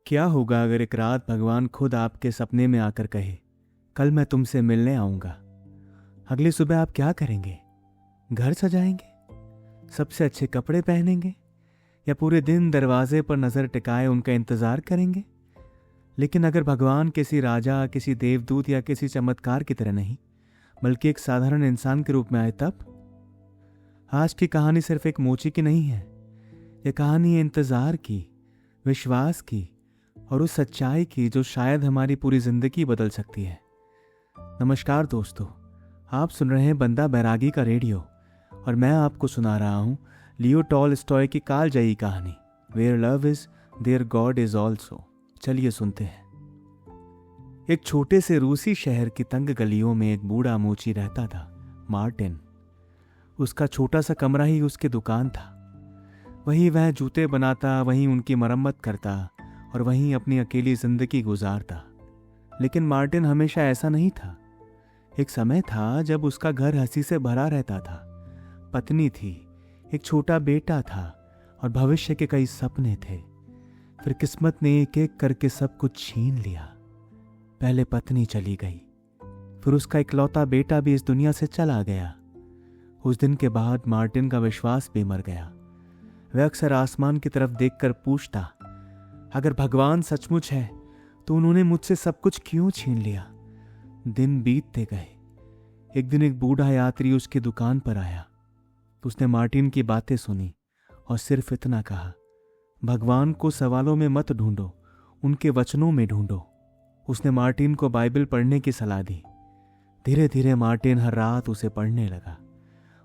क्या होगा अगर एक रात भगवान खुद आपके सपने में आकर कहे, कल मैं तुमसे मिलने आऊंगा। अगली सुबह आप क्या करेंगे? घर सजाएंगे, सबसे अच्छे कपड़े पहनेंगे, या पूरे दिन दरवाजे पर नजर टिकाए उनका इंतजार करेंगे? लेकिन अगर भगवान किसी राजा, किसी देवदूत या किसी चमत्कार की तरह नहीं, बल्कि एक साधारण इंसान के रूप में आए तब? आज की कहानी सिर्फ एक मोची की नहीं है। यह कहानी है इंतजार की, विश्वास की और उस सच्चाई की जो शायद हमारी पूरी जिंदगी बदल सकती है। नमस्कार दोस्तों, आप सुन रहे हैं बंदा बैरागी का रेडियो और मैं आपको सुना रहा हूं लियो टॉलस्टॉय की कालजयी कहानी where love is there God is also. चलिए सुनते हैं। एक छोटे से रूसी शहर की तंग गलियों में एक बूढ़ा मोची रहता था, मार्टिन। उसका छोटा सा कमरा ही उसकी दुकान था। वहीं वह जूते बनाता, वहीं उनकी मरम्मत करता और वहीं अपनी अकेली जिंदगी गुजारता। लेकिन मार्टिन हमेशा ऐसा नहीं था। एक समय था जब उसका घर हंसी से भरा रहता था। पत्नी थी, एक छोटा बेटा था और भविष्य के कई सपने थे। फिर किस्मत ने एक एक करके सब कुछ छीन लिया। पहले पत्नी चली गई, फिर उसका इकलौता बेटा भी इस दुनिया से चला गया। उस दिन के बाद मार्टिन का विश्वास भी मर गया। वह अक्सर आसमान की तरफ देखकर पूछता, अगर भगवान सचमुच है तो उन्होंने मुझसे सब कुछ क्यों छीन लिया? दिन बीतते गए। एक दिन एक बूढ़ा यात्री उसकी दुकान पर आया। उसने मार्टिन की बातें सुनी और सिर्फ इतना कहा, भगवान को सवालों में मत ढूंढो, उनके वचनों में ढूंढो। उसने मार्टिन को बाइबल पढ़ने की सलाह दी। धीरे धीरे मार्टिन हर रात उसे पढ़ने लगा।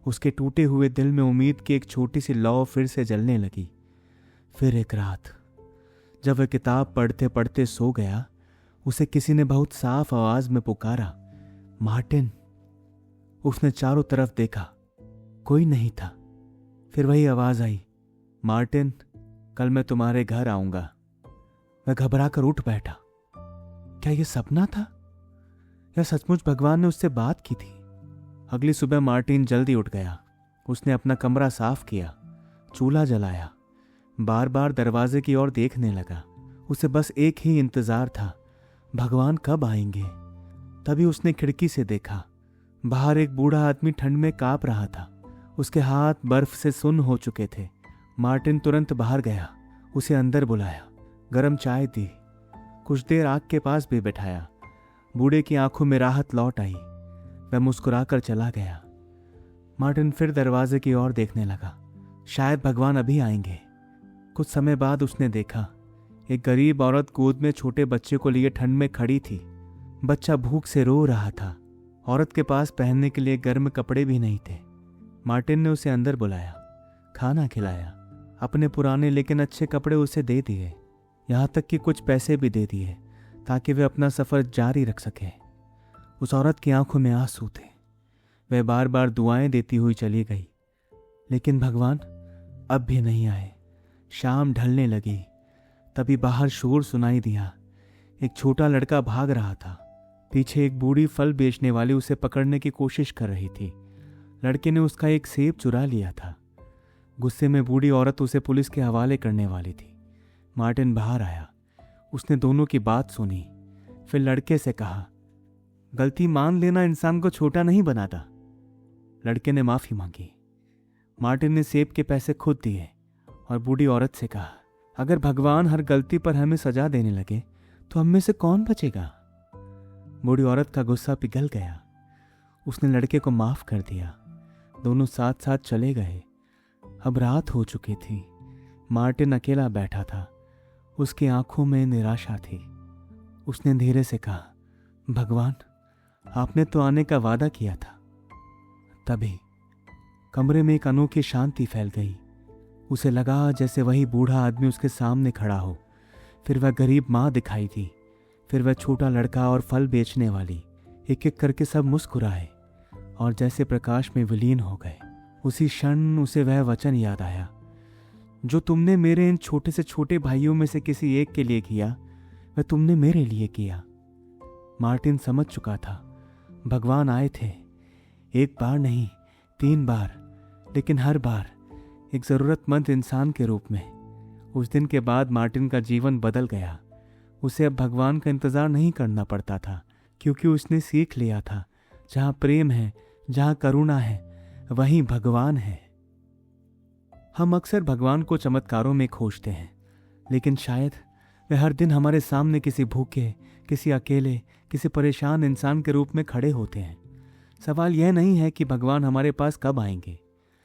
उसके टूटे हुए दिल में उम्मीद की एक छोटी सी लौ फिर से जलने लगी। फिर एक रात जब वह किताब पढ़ते पढ़ते सो गया, उसे किसी ने बहुत साफ आवाज में पुकारा, मार्टिन। उसने चारों तरफ देखा, कोई नहीं था। फिर वही आवाज आई, मार्टिन, कल मैं तुम्हारे घर आऊंगा। वह घबराकर उठ बैठा। क्या यह सपना था या सचमुच भगवान ने उससे बात की थी? अगली सुबह मार्टिन जल्दी उठ गया। उसने अपना कमरा साफ किया, चूल्हा जलाया, बार बार दरवाजे की ओर देखने लगा। उसे बस एक ही इंतजार था, भगवान कब आएंगे। तभी उसने खिड़की से देखा, बाहर एक बूढ़ा आदमी ठंड में कांप रहा था। उसके हाथ बर्फ से सुन्न हो चुके थे। मार्टिन तुरंत बाहर गया, उसे अंदर बुलाया, गरम चाय दी, कुछ देर आग के पास भी बैठाया। बूढ़े की आंखों में राहत लौट आई। वह मुस्कुराकर चला गया। मार्टिन फिर दरवाजे की ओर देखने लगा, शायद भगवान अभी आएंगे। कुछ समय बाद उसने देखा, एक गरीब औरत गोद में छोटे बच्चे को लिए ठंड में खड़ी थी। बच्चा भूख से रो रहा था। औरत के पास पहनने के लिए गर्म कपड़े भी नहीं थे। मार्टिन ने उसे अंदर बुलाया, खाना खिलाया, अपने पुराने लेकिन अच्छे कपड़े उसे दे दिए, यहाँ तक कि कुछ पैसे भी दे दिए ताकि वे अपना सफर जारी रख सके। उस औरत की आंखों में आंसू थे। वह बार बार दुआएं देती हुई चली गई, लेकिन भगवान अब भी नहीं आए। शाम ढलने लगी। तभी बाहर शोर सुनाई दिया। एक छोटा लड़का भाग रहा था। पीछे एक बूढ़ी फल बेचने वाली उसे पकड़ने की कोशिश कर रही थी। लड़के ने उसका एक सेब चुरा लिया था। गुस्से में बूढ़ी औरत उसे पुलिस के हवाले करने वाली थी। मार्टिन बाहर आया। उसने दोनों की बात सुनी, फिर लड़के से कहा, गलती मान लेना इंसान को छोटा नहीं बनाता। लड़के ने माफी मांगी। मार्टिन ने सेब के पैसे खुद दिए और बूढ़ी औरत से कहा, अगर भगवान हर गलती पर हमें सजा देने लगे तो हम में से कौन बचेगा? बूढ़ी औरत का गुस्सा पिघल गया। उसने लड़के को माफ कर दिया। दोनों साथ साथ चले गए। अब रात हो चुकी थी। मार्टिन अकेला बैठा था। उसकी आंखों में निराशा थी। उसने धीरे से कहा, भगवान, आपने तो आने का वादा किया था। तभी कमरे में एक अनोखी शांति फैल गई। उसे लगा जैसे वही बूढ़ा आदमी उसके सामने खड़ा हो। फिर वह गरीब माँ दिखाई दी। फिर वह छोटा लड़का और फल बेचने वाली। एक एक करके सब मुस्कुराए और जैसे प्रकाश में विलीन हो गए। उसी क्षण उसे वह वचन याद आया, जो तुमने मेरे इन छोटे से छोटे भाइयों में से किसी एक के लिए किया, वह तुमने मेरे लिए किया। मार्टिन समझ चुका था, भगवान आए थे, एक बार नहीं 3 बार, लेकिन हर बार एक ज़रूरतमंद इंसान के रूप में। उस दिन के बाद मार्टिन का जीवन बदल गया। उसे अब भगवान का इंतज़ार नहीं करना पड़ता था, क्योंकि उसने सीख लिया था जहाँ प्रेम है, जहाँ करुणा है, वहीं भगवान है। हम अक्सर भगवान को चमत्कारों में खोजते हैं, लेकिन शायद वह हर दिन हमारे सामने किसी भूखे, किसी अकेले, किसी परेशान इंसान के रूप में खड़े होते हैं। सवाल यह नहीं है कि भगवान हमारे पास कब आएंगे,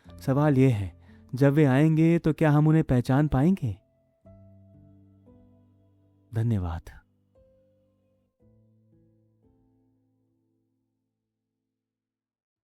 सवाल यह है जब वे आएंगे तो क्या हम उन्हें पहचान पाएंगे। धन्यवाद।